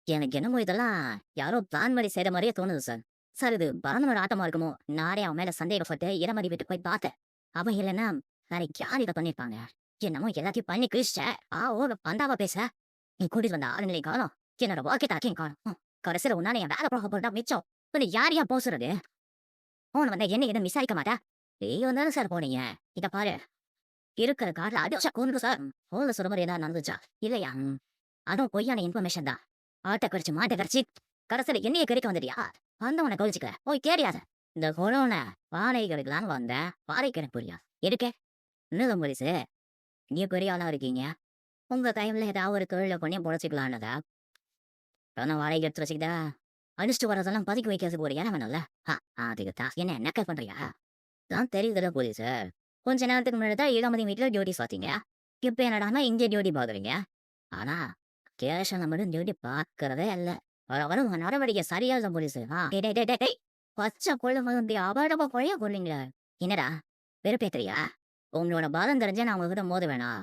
எனக்கு என்னமோ இதெல்லாம் யாரோ பிளான் பண்ணி செய்ற மாரியே தோணுது சார். சார் இது பரதனோட ஆட்டமா இருக்குமோ? நானே அவன் மேல சந்தேகப்பட்டு இடமறி வீட்டுக்கு போய் பார்த்தேன். அவன் இல்லன்னா, நாளைக்கு யார் இத பண்ணியிருப்பாங்க? என்னமோ எல்லாத்தையும் பண்ணி கிழிச்சிட்ட. பந்தாவா பேச? நீ கூட்டிட்டு வந்த ஆளுங்களையும் காணோம். என்னோட வாக்கி டாக்கியும் காணோம். கடைசியில உன்னால என் வேலை போக போறதா மிச்சம். இப்ப நீ யாரையா போசுறது? போன வந்தா என்ன ஏதுன்னு விசாரிக்க மாட்டா? நீயும் தானே சார் போனீங்க. இத பாரு. இருக்கிற கார்ல அடிச்சா கொன்று சார். போன்ல சொல்ற மாரி ஏதாவது நடந்துச்சா? இல்லையா? அதுவும் பொய்யான இன்ஃபர்மேஷன் தான். ஆட்ட கடிச்சு மாட்ட கடிச்சு கடைசியில என்னைய கறிக்க வந்துட்டியா? வந்தவனை கழிச்சுக்க போய் தேடியாத. இந்த கொரோனா பானை கெடுக்கலான்னு வந்தேன். பாறைக்கு எனக்கு புரியா எதுக்கு? என்னது போலீஸு? நீங்க பெரிய ஆளா இருக்கீங்க. உங்க டைம்ல ஏதாவது ஒரு தொழில பண்ணி பொழைச்சிக்கலான்னதா? ஆனா வாடகை எடுத்து வச்சுக்கிட்டா அடிச்சுட்டு வரதெல்லாம் பதுக்கி வைக்கிறதுக்கு ஒரு இடம் வேணும்ல. அதுக்கு தான் என்ன நக்கல் பண்றியா? தான் தெரியுதுல போலீஸு. கொஞ்ச நேரத்துக்கு முன்னாடி தான் 7ஆம் வீட்டுல டியூட்டி பார்த்தீங்க. இப்ப என்னடான்னா இங்க டியூட்டி பாக்குறீங்க. ஆனா ஸ்டேஷன்ல மட்டும் டியூட்டி பாக்குறதே இல்ல. வர வர உங்க நடவடிக்கை சரியா இல்ல போலீஸு. டேய் டேய் டேய் டேய் டேய். பச்சை கொள்ள வந்து அபாடமா கொலையா கொள்றீங்களே. என்னடா வெறுப்பேத்துறியா? உங்களோட பலம் தெரிஞ்சா நான் உங்ககிட்ட மோத வேணாம்.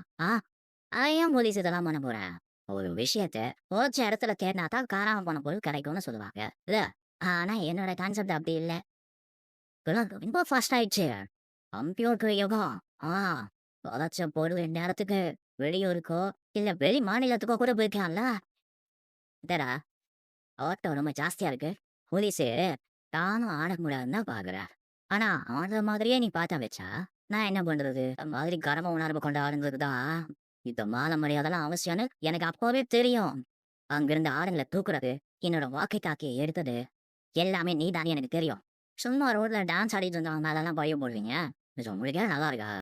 ஏன் போலீஸ் இதெல்லாம் பண்ண போறேன்? ஒரு விஷயத்த போச்ச இடத்துல தேடினா தான் காணாம போன பொருள் கிடைக்கும்னு சொல்லுவாங்க. இல்ல? ஆனா என்னோட கான்செப்ட் அப்படி இல்ல. இப்பலாம் ரொம்ப ஃபாஸ்ட் ஆயிடுச்சு. கம்ப்யூட்டர் யுகம். ஆ தொலைச்ச பொருள் நேரத்துக்கு வெளியூருக்கோ, இல்ல வெளி மாநிலத்துக்கோ கூட போயிருக்கலாம்ல. என்னடா ஓட்டம் ரொம்ப ஜாஸ்தியா இருக்கு. போலீஸு தானும் ஆட முடியாதுன்னு தான் பாக்குறேன். ஆனா ஆடுற மாதிரியே நீ பார்த்தா வச்சா, நான் என்ன பண்றது? அந்த மாதிரி கர்ம உணர்வு கொண்ட ஆளுங்களுக்கு தான் இந்த மான மரியாதைலாம் அவசியம்னு எனக்கு அப்பவே தெரியும். அங்கிருந்து ஆளுங்களை தூக்குறது, என்னோட வாக்கை டாக்கியை எடுத்தது, எல்லாமே நீ எனக்கு தெரியும். சும்மா ரோட்ல டான்ஸ் ஆடிட்டு இருந்தவங்க மேலெல்லாம் பழிய போடுவீங்க. இது உங்களுக்கே நல்லா இருக்கா?